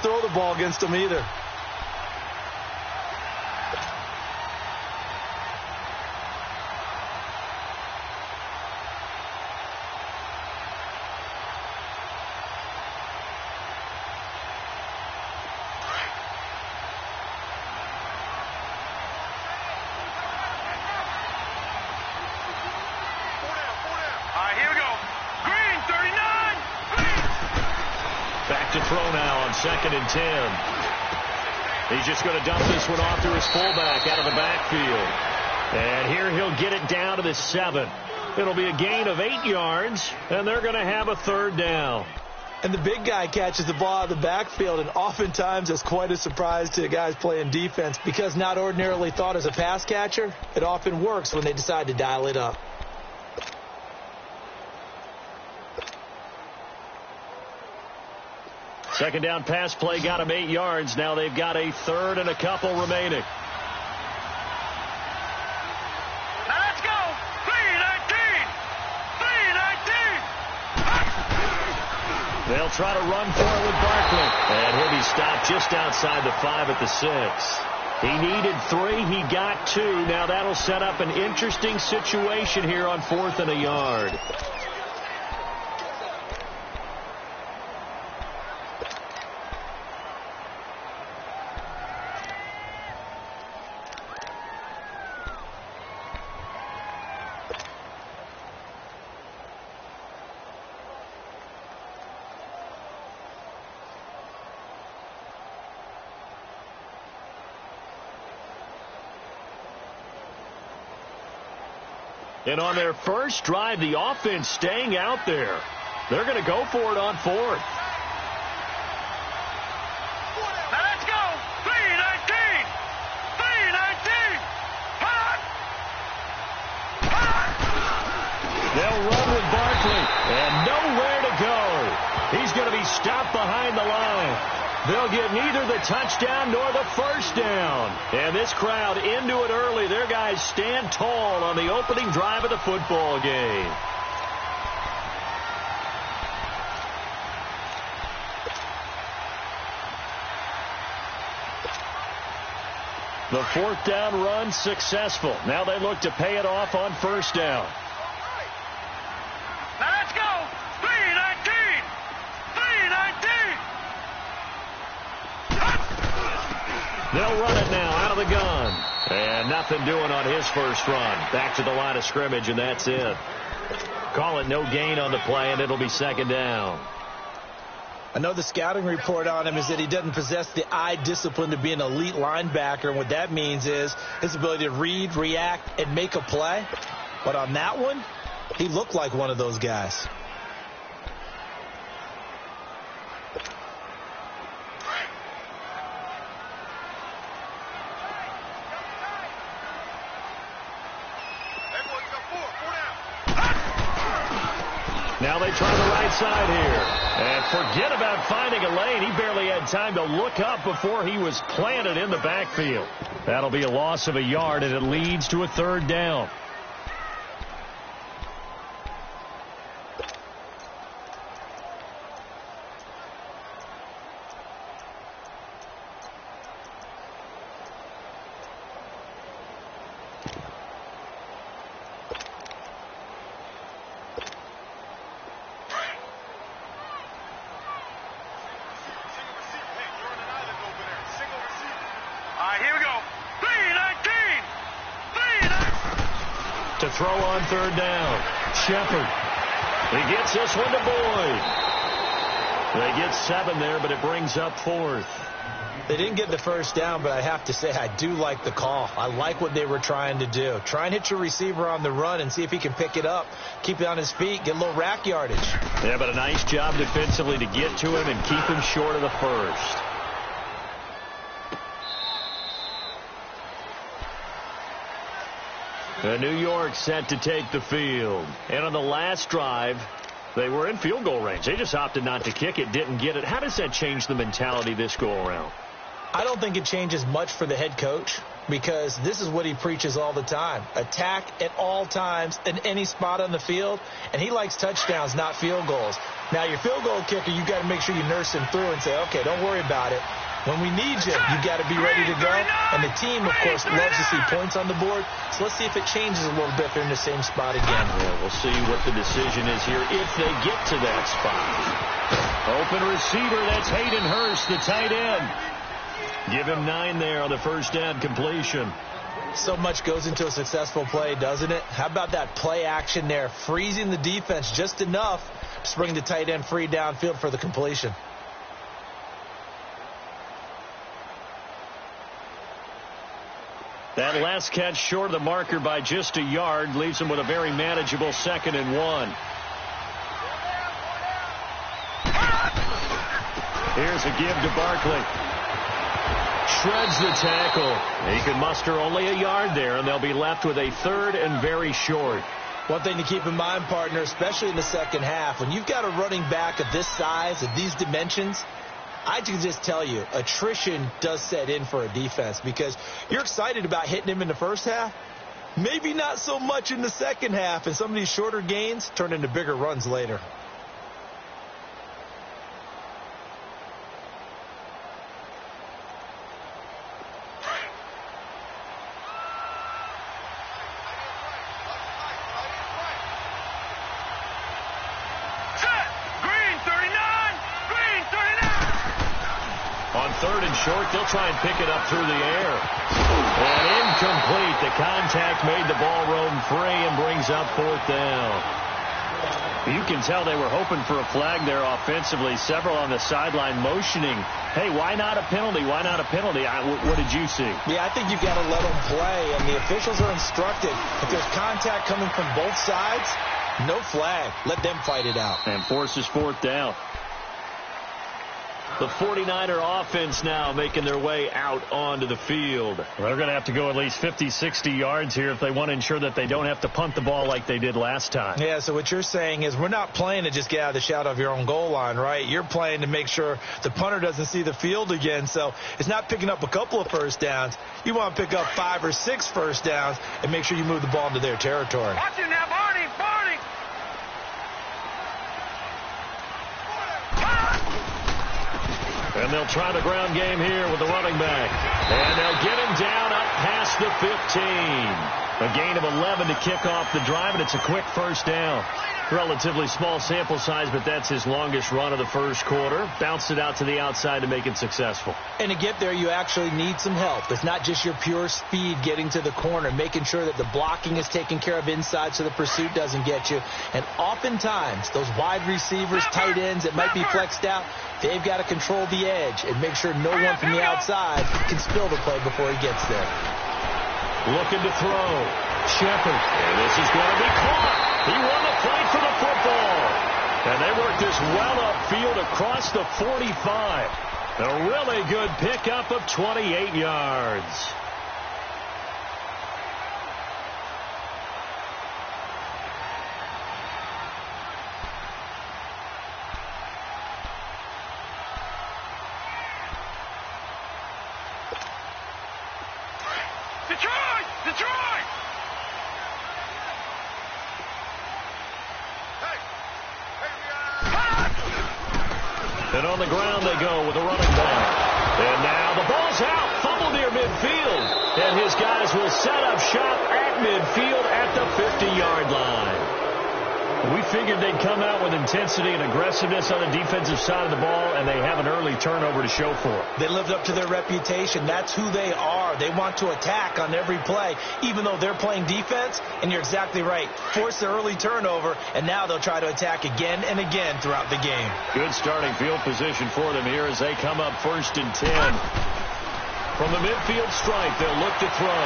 throw the ball against him either. Back to throw now on 2nd and 10. He's just going to dump this one off to his fullback out of the backfield. And here he'll get it down to the 7. It'll be a gain of 8 yards, and they're going to have a 3rd down. And the big guy catches the ball out of the backfield, and oftentimes it's quite a surprise to the guys playing defense because not ordinarily thought as a pass catcher, it often works when they decide to dial it up. Second down pass play got him 8 yards. Now they've got a 3rd and a couple remaining. Let's go. 3-19. 3-19. They'll try to run for it with Barkley. And he'll be stopped just outside the 5 at the 6. He needed 3. He got 2. Now that'll set up an interesting situation here on 4th and a yard. And on their first drive, the offense staying out there. They're going to go for it on 4th. Let's go. 3-19. 3-19. Hot. They'll run with Barkley. And nowhere to go. He's going to be stopped behind the line. They'll get neither the touchdown nor the first down. And this crowd into it early. Their guys stand tall on the opening drive of the football game. The 4th down run successful. Now they look to pay it off on 1st down. Let's go. 3-19. 3-19. They'll run it now out of the gun. And nothing doing on his first run. Back to the line of scrimmage, and that's it. Call it no gain on the play, and it'll be 2nd down. I know the scouting report on him is that he doesn't possess the eye discipline to be an elite linebacker, and what that means is his ability to read, react, and make a play. But on that one, he looked like one of those guys. Now they try the right side here. And forget about finding a lane. He barely had time to look up before he was planted in the backfield. That'll be a loss of a yard, and it leads to a 3rd down. Here we go. 3-19. 3-19. To throw on 3rd down. Shepard. He gets this one to Boyd. They get 7 there, but it brings up 4th. They didn't get the first down, but I have to say I do like the call. I like what they were trying to do. Try and hit your receiver on the run and see if he can pick it up, keep it on his feet, get a little rack yardage. Yeah, but a nice job defensively to get to him and keep him short of the first. New York set to take the field. And on the last drive, they were in field goal range. They just opted not to kick it, didn't get it. How does that change the mentality this go around? I don't think it changes much for the head coach. because this is what he preaches all the time. Attack at all times in any spot on the field, and he likes touchdowns, not field goals. Now, your field goal kicker, you got to make sure you nurse him through and say, okay, don't worry about it. When we need you, you got to be ready to go. And the team, of course, loves to see points on the board. So let's see if it changes a little bit if they're in the same spot again. Yeah, we'll see what the decision is here if they get to that spot. Open receiver, that's Hayden Hurst, the tight end. Give him 9 there on the first down completion. So much goes into a successful play, doesn't it? How about that play action there, freezing the defense just enough to bring the tight end free downfield for the completion. That last catch short of the marker by just a yard leaves him with a very manageable 2nd and 1. Here's a give to Barkley. Shreds the tackle. He can muster only a yard there, and they'll be left with a 3rd and very short. One thing to keep in mind, partner, especially in the second half, when you've got a running back of this size, of these dimensions, I can just tell you, attrition does set in for a defense because you're excited about hitting him in the first half. Maybe not so much in the second half, and some of these shorter gains turn into bigger runs later. Short, they'll try and pick it up through the air. And incomplete. The contact made the ball roam free and brings up 4th down. You can tell they were hoping for a flag there offensively. Several on the sideline motioning, hey, why not a penalty? Why not a penalty? What did you see? Yeah, I think you've got to let them play, and the officials are instructed. If there's contact coming from both sides, no flag. Let them fight it out. And forces 4th down. The 49er offense now making their way out onto the field. They're going to have to go at least 50, 60 yards here if they want to ensure that they don't have to punt the ball like they did last time. Yeah, so what you're saying is we're not playing to just get out of the shadow of your own goal line, right? You're playing to make sure the punter doesn't see the field again. So it's not picking up a couple of first downs. You want to pick up 5 or 6 first downs and make sure you move the ball into their territory. Watch it now, Barney! And they'll try the ground game here with the running back. And they'll get him down up past the 15. A gain of 11 to kick off the drive, and it's a quick first down. Relatively small sample size, but that's his longest run of the first quarter. Bounced it out to the outside to make it successful. And to get there, you actually need some help. It's not just your pure speed getting to the corner, making sure that the blocking is taken care of inside so the pursuit doesn't get you. And oftentimes, those wide receivers, tight ends that might be flexed out, they've got to control the edge and make sure no one from the outside can spill the play before he gets there. Looking to throw. Shepard. And this is going to be caught. He won the fight for the football. And they worked this well upfield across the 45. A really good pickup of 28 yards. Detroit! Detroit! And on the ground they go with a running back. And now the ball's out. Fumble near midfield. And his guys will set up shop at midfield at the 50-yard line. We figured they'd come out with intensity and aggressiveness on the defensive side of the ball, and they have an early turnover to show for it. They lived up to their reputation. That's who they are. They want to attack on every play, even though they're playing defense. And you're exactly right. Force the early turnover, and now they'll try to attack again and again throughout the game. Good starting field position for them here as they come up 1st and 10. From the midfield stripe, they'll look to throw.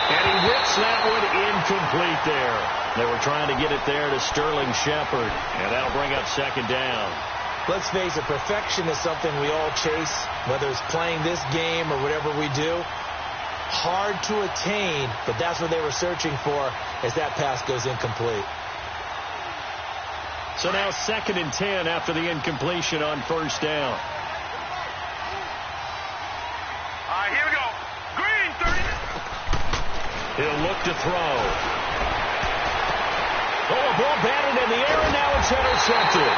And he whips that one incomplete there. They were trying to get it there to Sterling Shepard. And that'll bring up 2nd down. Let's face it, perfection is something we all chase, whether it's playing this game or whatever we do. Hard to attain, but that's what they were searching for as that pass goes incomplete. So now 2nd and 10 after the incompletion on 1st down. All right, here we go. Green, 30. He'll look to throw. Oh, a ball batted in the air, and now it's intercepted.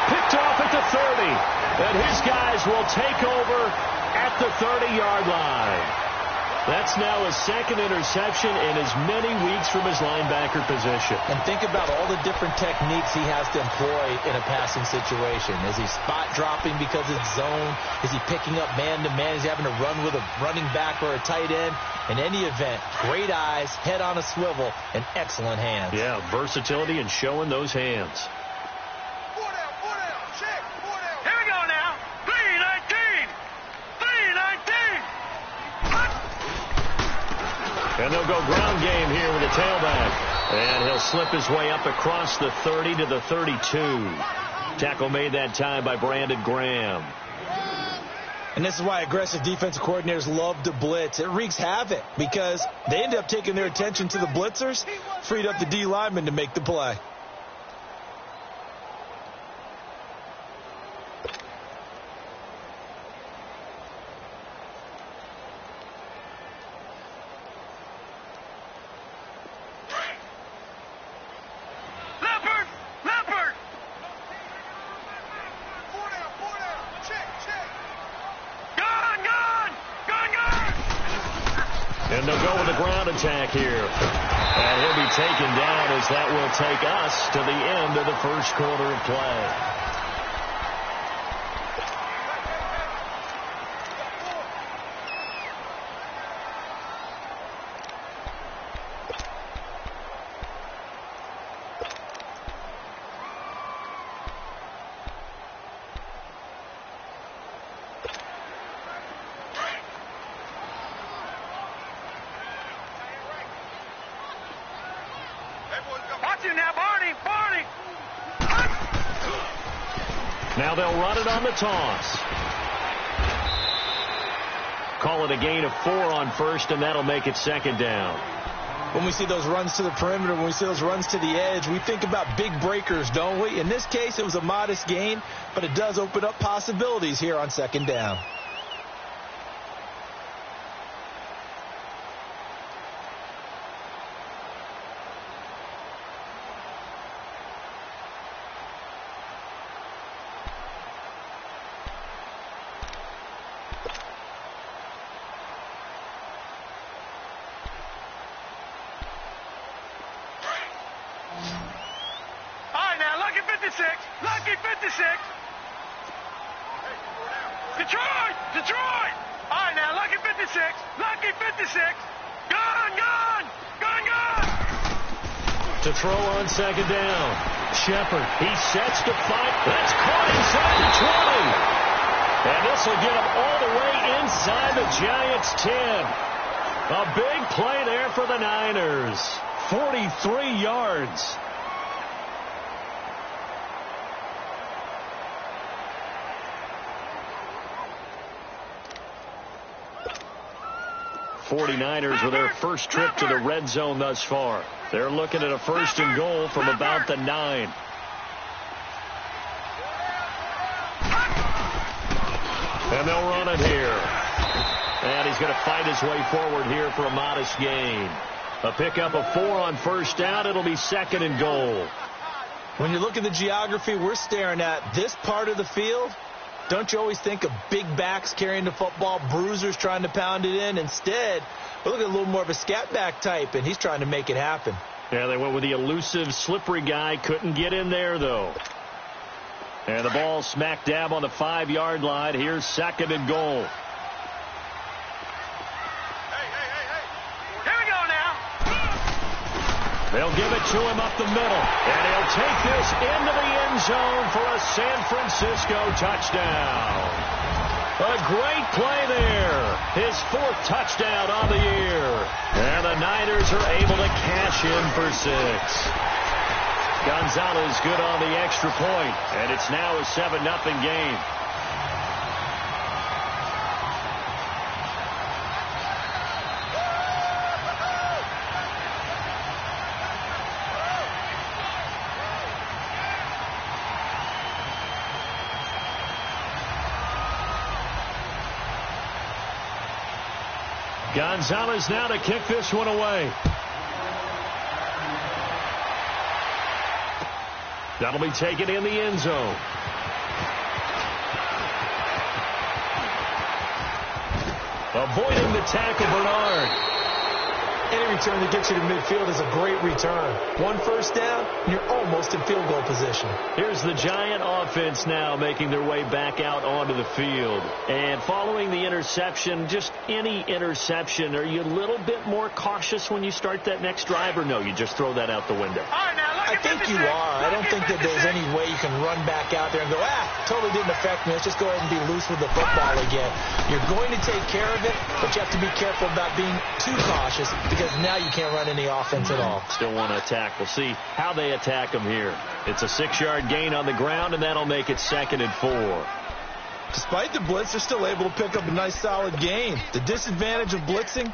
Picked off at the 30. And his guys will take over at the 30-yard line. That's now his second interception in as many weeks from his linebacker position. And think about all the different techniques he has to employ in a passing situation. Is he spot dropping because it's zone? Is he picking up man-to-man? Is he having to run with a running back or a tight end? In any event, great eyes, head on a swivel, and excellent hands. Yeah, versatility and showing those hands. And they'll go ground game here with a tailback. And he'll slip his way up across the 30 to the 32. Tackle made that time by Brandon Graham. And this is why aggressive defensive coordinators love to blitz. It wreaks havoc because they end up taking their attention to the blitzers, freed up the D lineman to make the play. And they'll go with the ground attack here. And he'll be taken down as that will take us to the end of the first quarter of play. Now they'll run it on the toss. Call it a gain of 4 on first, and that'll make it second down. When we see those runs to the perimeter, when we see those runs to the edge, we think about big breakers, don't we? In this case, it was a modest gain, but it does open up possibilities here on second down. Lucky 56. Detroit. All right, now, Lucky 56. Lucky 56. Gone. To throw on second down. Shepard, he sets to fight. That's caught inside the 20. And this will get him all the way inside the Giants' 10. A big play there for the Niners. 43 yards. 49ers with their first trip to the red zone thus far. They're looking at a first and goal from about the 9. And they'll run it here. And he's going to fight his way forward here for a modest gain. A pickup of 4 on first down. It'll be second and goal. When you look at the geography we're staring at, this part of the field, don't you always think of big backs carrying the football, bruisers trying to pound it in? Instead, we look at a little more of a scat back type, and he's trying to make it happen. Yeah, they went with the elusive, slippery guy. Couldn't get in there, though. And the ball smack dab on the 5-yard line. Here's second and goal. Here we go now. They'll give it to him up the middle. And he'll take this into the end zone for a San Francisco touchdown. A great play there. His 4th touchdown on the year. And the Niners are able to cash in for 6. Gonzalez good on the extra point. And it's now a 7-0 game. Gonzalez now to kick this one away. That'll be taken in the end zone. Avoiding the tackle, Bernard. Any return that gets you to midfield is a great return. One first down, and you're almost in field goal position. Here's the Giant offense now making their way back out onto the field. And following the interception, just any interception, are you a little bit more cautious when you start that next drive, or no, you just throw that out the window? I think you are. I don't think that there's any way you can run back out there and go, totally didn't affect me. Let's just go ahead and be loose with the football again. You're going to take care of it, but you have to be careful about being too cautious because now you can't run any offense at all. Still want to attack. We'll see how they attack them here. It's a 6-yard gain on the ground, and that'll make it 2nd and 4. Despite the blitz, they're still able to pick up a nice solid gain. The disadvantage of blitzing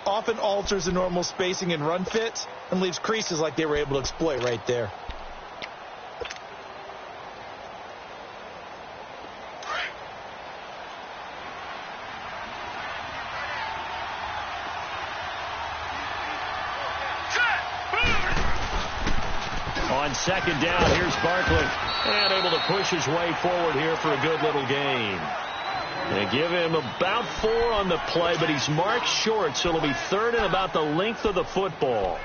often alters the normal spacing and run fits and leaves creases like they were able to exploit right there. On 2nd down, here's Barkley. And able to push his way forward here for a good little gain. They give him about 4 on the play, but he's marked short, so it'll be 3rd and about the length of the football.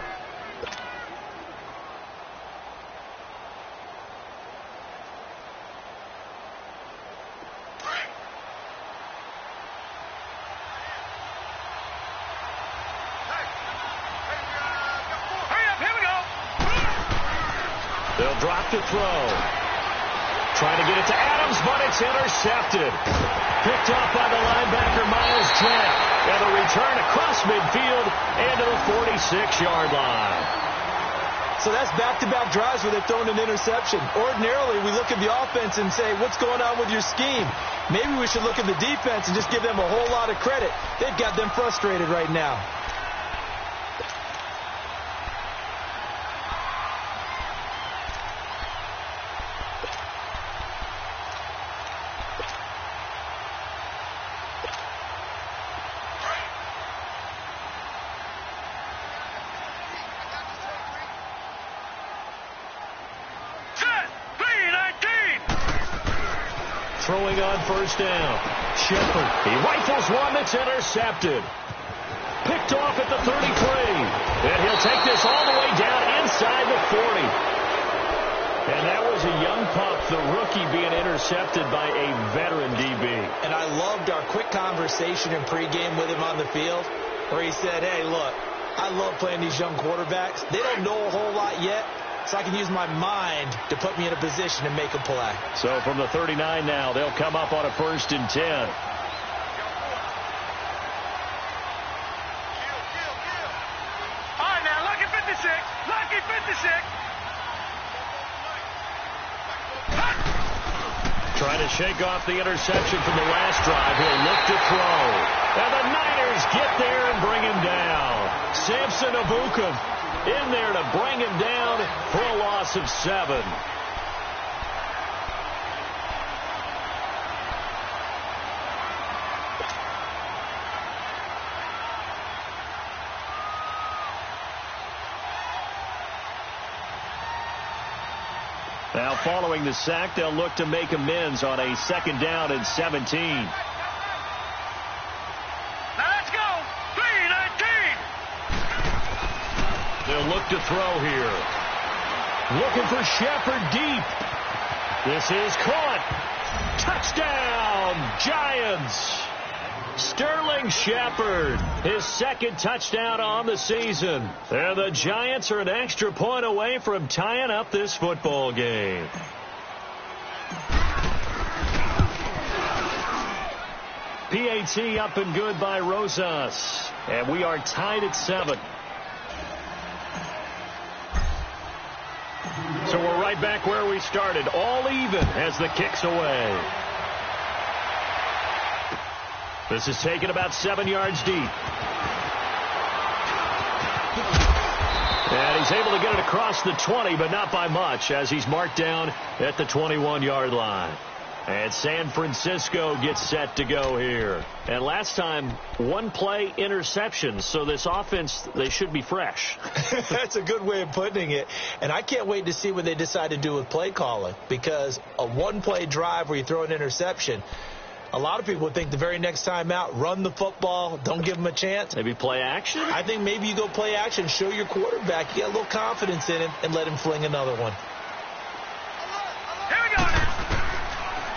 They'll drop to throw. Trying to get it to Adams, but it's intercepted. Picked off by the linebacker, Miles Trent. And a return across midfield and to the 46-yard line. So that's back-to-back drives where they're throwing an interception. Ordinarily, we look at the offense and say, what's going on with your scheme? Maybe we should look at the defense and just give them a whole lot of credit. They've got them frustrated right now. Throwing on 1st down. Shepard. He rifles one that's intercepted. Picked off at the 33. And he'll take this all the way down inside the 40. And that was a young pup, the rookie, being intercepted by a veteran DB. And I loved our quick conversation in pregame with him on the field where he said, hey, look, I love playing these young quarterbacks. They don't know a whole lot yet, so I can use my mind to put me in a position to make a play. So from the 39 now, they'll come up on a 1st and 10. All right, now, lucky 56. Lucky 56. Trying to shake off the interception from the last drive. He'll look to throw. And the Niners get there and bring him down. Samson Abukum in there to bring him down for a loss of 7. Now following the sack, they'll look to make amends on a 2nd down and 17. Now let's go. 3-19. They'll look to throw here. Looking for Shepard deep. This is caught. Touchdown, Giants. Sterling Shepard, his 2nd touchdown on the season. And the Giants are an extra point away from tying up this football game. PAT up and good by Rosas. And we are tied at 7. So we're right back where we started, all even as the kick's away. This is taken about 7 yards deep. And he's able to get it across the 20, but not by much, as he's marked down at the 21-yard line. And San Francisco gets set to go here. And last time, one play interception. So this offense, they should be fresh. That's a good way of putting it. And I can't wait to see what they decide to do with play calling. Because a one-play drive where you throw an interception, a lot of people think the very next time out, run the football, don't give them a chance. Maybe play action? I think maybe you go play action, show your quarterback, you get a little confidence in him, and let him fling another one. Here we go now.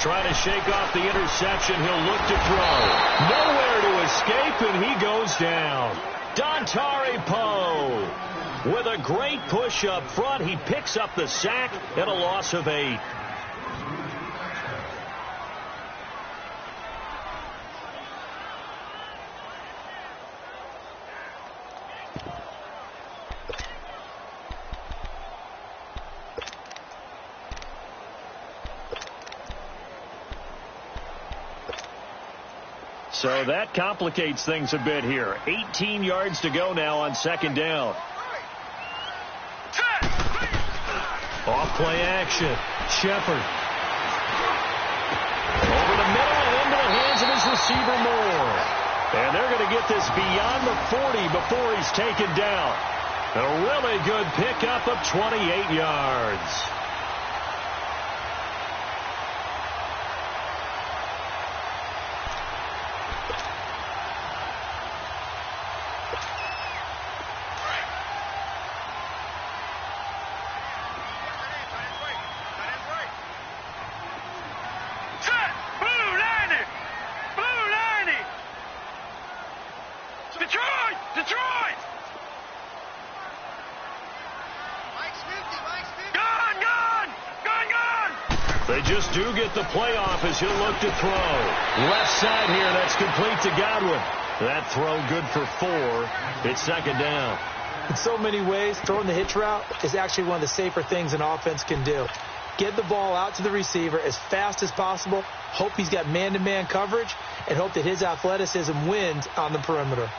Trying to shake off the interception. He'll look to throw. Nowhere to escape, and he goes down. Dontari Poe with a great push up front. He picks up the sack and a loss of 8. So that complicates things a bit here. 18 yards to go now on second down. Off play action. Shepard. Over the middle and into the hands of his receiver Moore. And they're going to get this beyond the 40 before he's taken down. A really good pickup of 28 yards. They just do get the playoff as he'll look to throw. Left side here, that's complete to Godwin. That throw good for 4. It's second down. In so many ways, throwing the hitch route is actually one of the safer things an offense can do. Get the ball out to the receiver as fast as possible, hope he's got man-to-man coverage, and hope that his athleticism wins on the perimeter.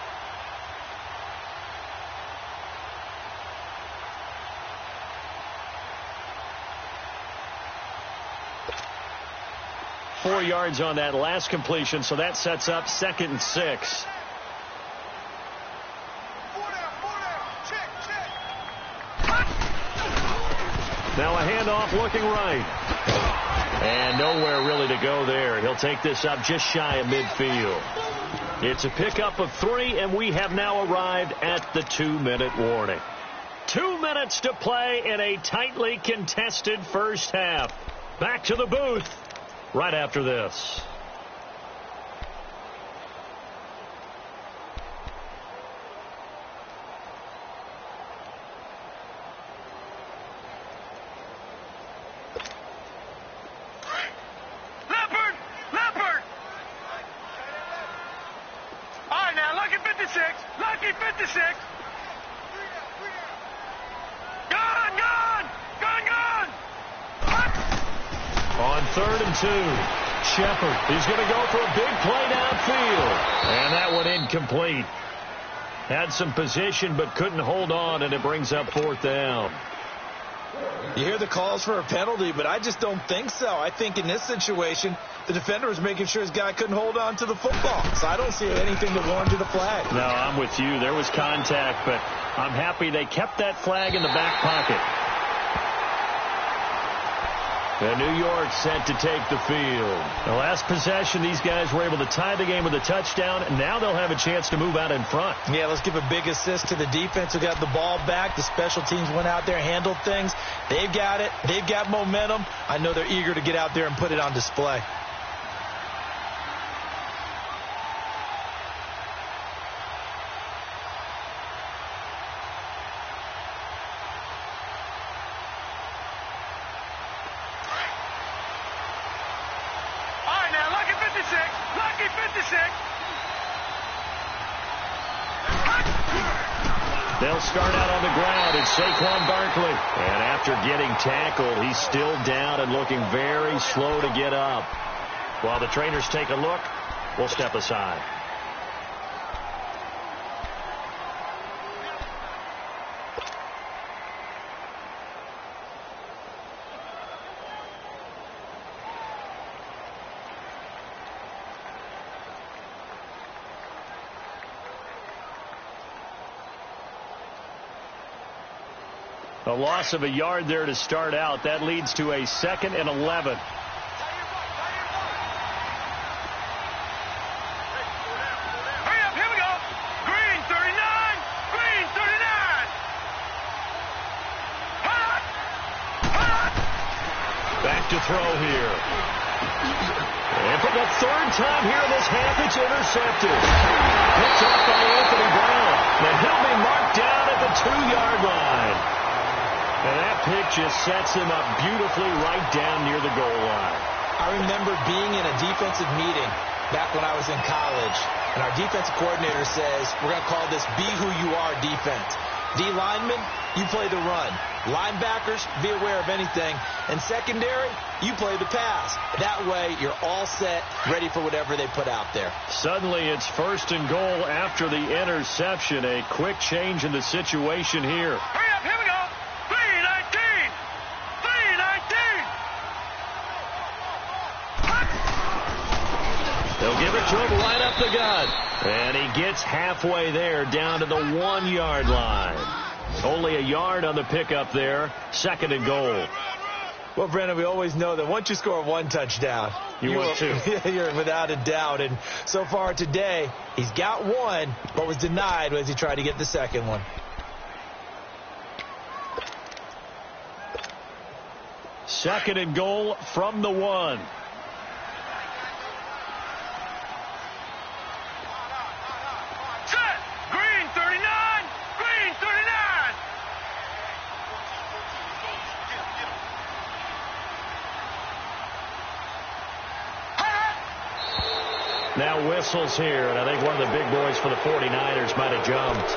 Four yards on that last completion, so that sets up 2nd and 6. Now a handoff looking right. And nowhere really to go there. He'll take this up just shy of midfield. It's a pickup of 3, and we have now arrived at the 2-minute warning. 2 minutes to play in a tightly contested first half. Back to the booth right after this. Leopard! All right, now, lucky 56. Lucky 56. Gone! On 3rd and 2, Shepard. He's going to go for a big play downfield. And that one incomplete. Had some position but couldn't hold on, and it brings up 4th down. You hear the calls for a penalty, but I just don't think so. I think in this situation, the defender was making sure his guy couldn't hold on to the football. So I don't see anything that warranted a flag. No, I'm with you. There was contact, but I'm happy they kept that flag in the back pocket. And New York set to take the field. The last possession, these guys were able to tie the game with a touchdown, and now they'll have a chance to move out in front. Yeah, let's give a big assist to the defense who got the ball back. The special teams went out there and handled things. They've got it. They've got momentum. I know they're eager to get out there and put it on display. They'll start out on the ground. It's Saquon Barkley. And after getting tackled, he's still down and looking very slow to get up. While the trainers take a look, we'll step aside. A loss of a yard there to start out. That leads to a 2nd and 11. Hurry up, here we go. Green 39. Green 39. Hot. Hot. Back to throw here. And for the 3rd time here in this half, it's intercepted. Picked up by Anthony Brown. And he'll be marked down at the 2-yard line. And that pick just sets him up beautifully right down near the goal line. I remember being in a defensive meeting back when I was in college, and our defensive coordinator says, we're going to call this be who you are defense. D linemen, you play the run. Linebackers, be aware of anything. And secondary, you play the pass. That way, you're all set, ready for whatever they put out there. Suddenly, it's 1st and goal after the interception. A quick change in the situation here. Hurry up, here we go. 319. 319. They'll give it to him right up the gut. And he gets halfway there, down to the 1-yard line. Only a yard on the pickup there. 2nd and goal. Well, Brandon, we always know that once you score 1 touchdown, you want 2. You're without a doubt. And so far today, he's got 1, but was denied as he tried to get the 2nd one. 2nd and goal from the 1. Set. Green 39. Green 39. Now whistles here, and I think one of the big boys for the 49ers might have jumped.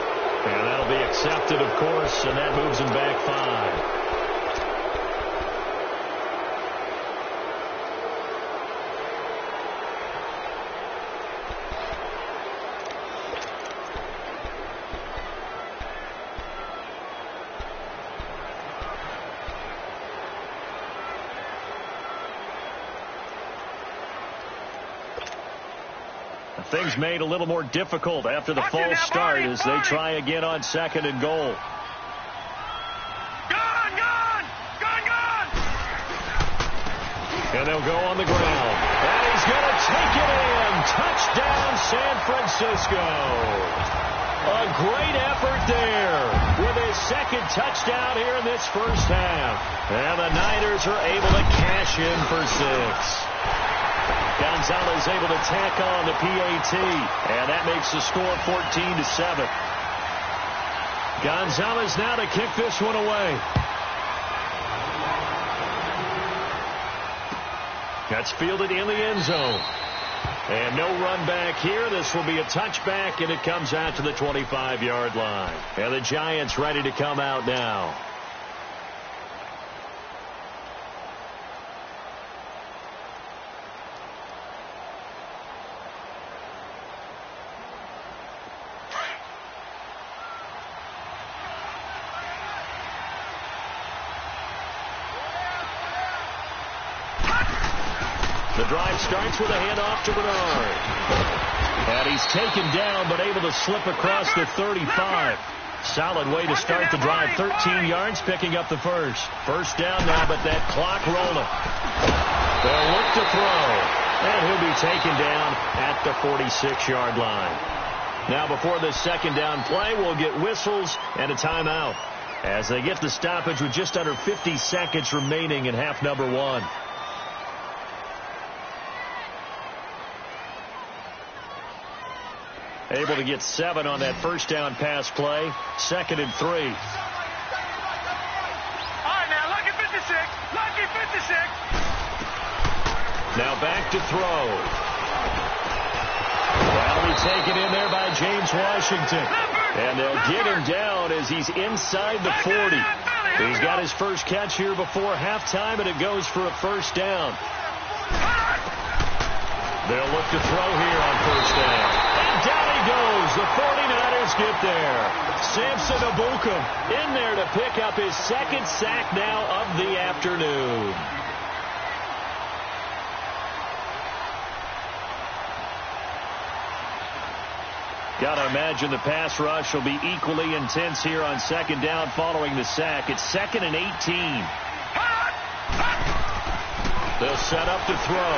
And that'll be accepted, of course, and that moves him back 5. Things made a little more difficult after the false start as they try again on 2nd and goal. Gone, gone, gone, gone. And they'll go on the ground. And he's going to take it in. Touchdown, San Francisco. A great effort there with his 2nd touchdown here in this first half. And the Niners are able to cash in for 6. Gonzalez able to tack on the PAT, and that makes the score 14-7. Gonzalez now to kick this one away. That's fielded in the end zone. And no run back here. This will be a touchback, and it comes out to the 25-yard line. And the Giants ready to come out now. The drive starts with a handoff to Bernard. And he's taken down, but able to slip across the 35. Solid way to start the drive. 13 yards, picking up the first. First down now, but that clock rolling. They'll look to throw. And he'll be taken down at the 46-yard line. Now, before the 2nd down play, we'll get whistles and a timeout as they get the stoppage with just under 50 seconds remaining in half number 1. Able to get 7 on that first down pass play. 2nd and 3. All right, now, lucky 56. Lucky 56. Now back to throw. That'll be taken in there by James Washington. And they'll get him down as he's inside the 40. He's got his first catch here before halftime, and it goes for a first down. They'll look to throw here on first down. Down he goes. The 49ers get there. Samson Ebukam in there to pick up his 2nd sack now of the afternoon. Got to imagine the pass rush will be equally intense here on second down following the sack. It's 2nd and 18. They'll set up to throw.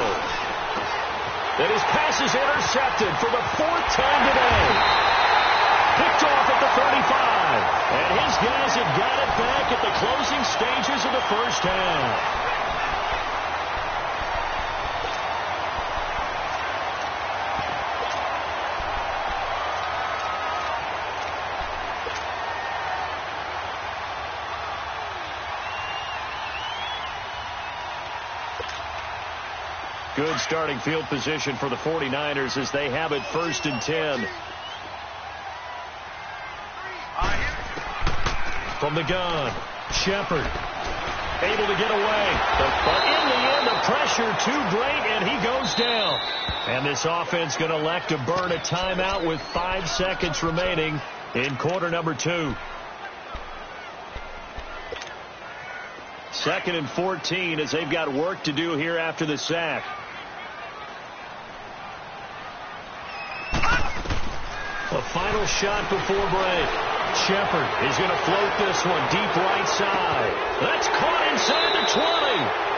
And his pass is intercepted for the 4th time today. Picked off at the 35. And his guys have got it back at the closing stages of the first half. Good starting field position for the 49ers as they have it 1st and 10. From the gun, Shepard able to get away. But in the end, the pressure too great, and he goes down. And this offense going to elect to burn a timeout with 5 seconds remaining in quarter number 2. 2nd and 14 as they've got work to do here after the sack. A final shot before break. Shepard is going to float this one deep right side. That's caught inside the 20.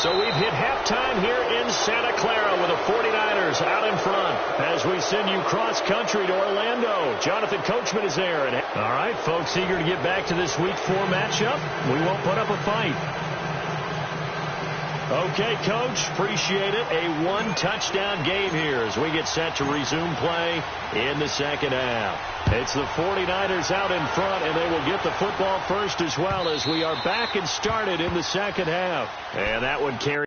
So we've hit halftime here in Santa Clara with the 49ers out in front as we send you cross-country to Orlando. Jonathan Coachman is there. All right, folks, eager to get back to this Week 4 matchup. We won't put up a fight. Okay, Coach, appreciate it. A 1-touchdown game here as we get set to resume play in the second half. It's the 49ers out in front, and they will get the football first as well as we are back and started in the second half. And that one carries.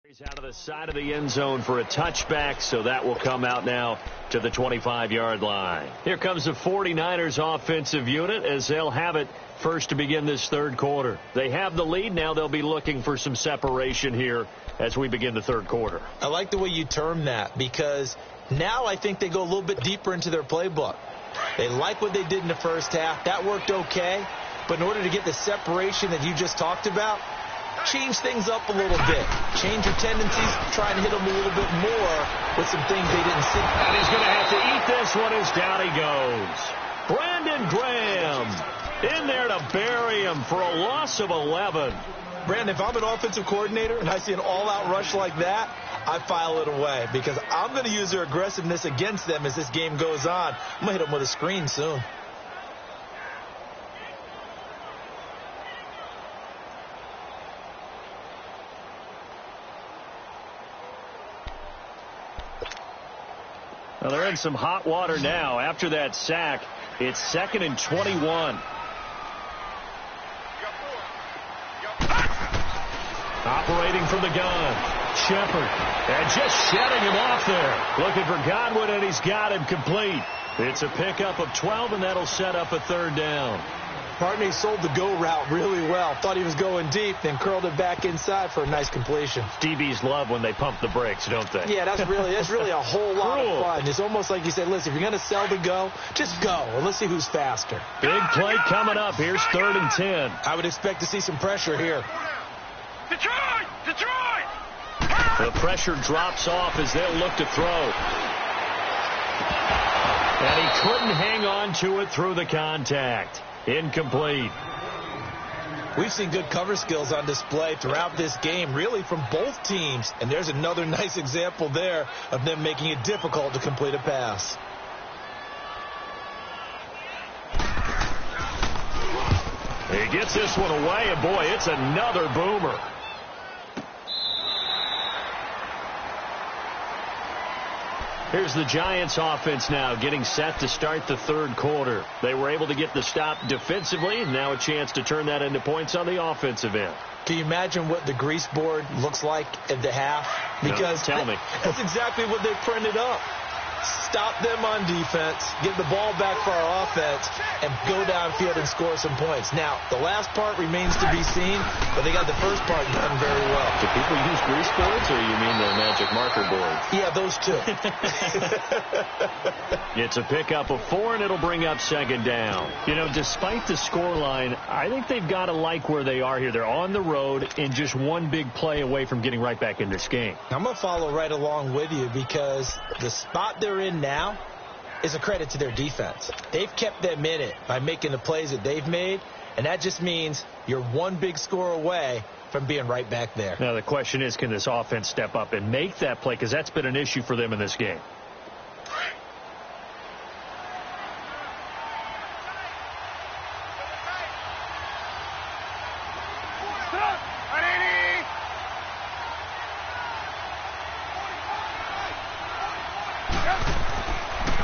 He's out of the side of the end zone for a touchback, so that will come out now to the 25-yard line. Here comes the 49ers offensive unit as they'll have it first to begin this third quarter. They have the lead. Now they'll be looking for some separation here as we begin the third quarter. I like the way you term that because now I think they go a little bit deeper into their playbook. They like what they did in the first half. That worked okay. But in order to get the separation that you just talked about, change things up a little bit. Change your tendencies. Try and hit them a little bit more with some things they didn't see. And he's going to have to eat this one as down he goes. Brandon Graham in there to bury him for a loss of 11. Brandon, if I'm an offensive coordinator and I see an all-out rush like that, I file it away because I'm going to use their aggressiveness against them as this game goes on. I'm going to hit them with a screen soon. Well, they're in some hot water now. After that sack, it's 2nd and 21. Operating from the gun, Shepard, and just shutting him off there. Looking for Godwin, and he's got him complete. It's a pickup of 12, and that'll set up a third down. Partner, he sold the go route really well. Thought he was going deep, then curled it back inside for a nice completion. DBs love when they pump the brakes, don't they? Yeah, that's really a whole lot of fun. It's almost like you said, listen, if you're going to sell the go, just go, and let's see who's faster. Big play coming up. Here's 3rd and 10. I would expect to see some pressure here. Detroit! Detroit! The pressure drops off as they'll look to throw. And he couldn't hang on to it through the contact. Incomplete. We've seen good cover skills on display throughout this game, really from both teams. And there's another nice example there of them making it difficult to complete a pass. He gets this one away, and boy, it's another boomer. Here's the Giants offense now getting set to start the 3rd quarter. They were able to get the stop defensively, and now a chance to turn that into points on the offensive end. Can you imagine what the grease board looks like at the half? Because no, tell me. That's exactly what they printed up. Stop them on defense, get the ball back for our offense, and go downfield and score some points. Now, the last part remains to be seen, but they got the first part done very well. Do people use grease boards, or you mean the magic marker boards? Yeah, those two. It's a pickup of 4, and it'll bring up 2nd down. You know, despite the scoreline, I think they've got to like where they are here. They're on the road and just one big play away from getting right back in this game. I'm going to follow right along with you because the spot they're in now is a credit to their defense. They've kept them in it by making the plays that they've made, and that just means you're one big score away from being right back there. Now, the question is, can this offense step up and make that play? Because that's been an issue for them in this game.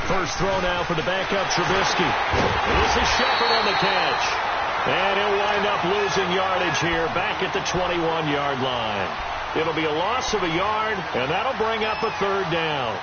First throw now for the backup Trubisky. This is Shepard on the catch. And he'll wind up losing yardage here back at the 21-yard line. It'll be a loss of a yard, and that'll bring up a 3rd down.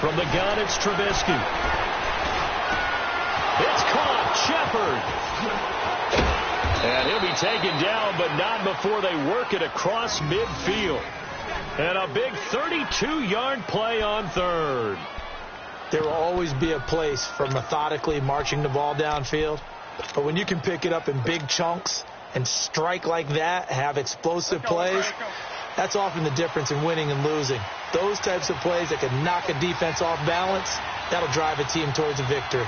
From the gun, it's Trubisky. It's caught. Shepard. And he'll be taken down, but not before they work it across midfield. And a big 32-yard play on 3rd. There will always be a place for methodically marching the ball downfield. But when you can pick it up in big chunks and strike like that, have explosive plays, that's often the difference in winning and losing. Those types of plays that can knock a defense off balance, that'll drive a team towards a victory.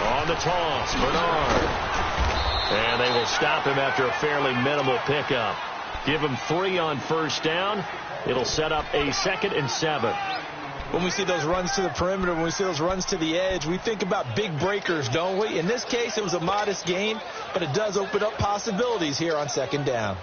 On the toss, Bernard. And they will stop him after a fairly minimal pickup. Give him 3 on 1st down. It'll set up a 2nd and 7. When we see those runs to the perimeter, when we see those runs to the edge, we think about big breakers, don't we? In this case, it was a modest gain, but it does open up possibilities here on 2nd down.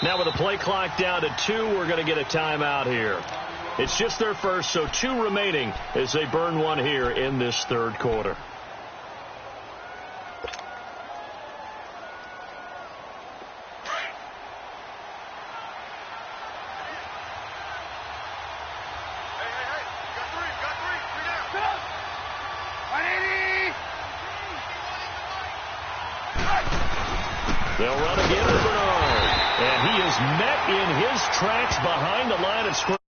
Now with the play clock down to 2, we're going to get a timeout here. It's just their first, so 2 remaining as they burn one here in this 3rd quarter. They'll run again with Bernard. And he is met in his tracks behind the line of scrimmage.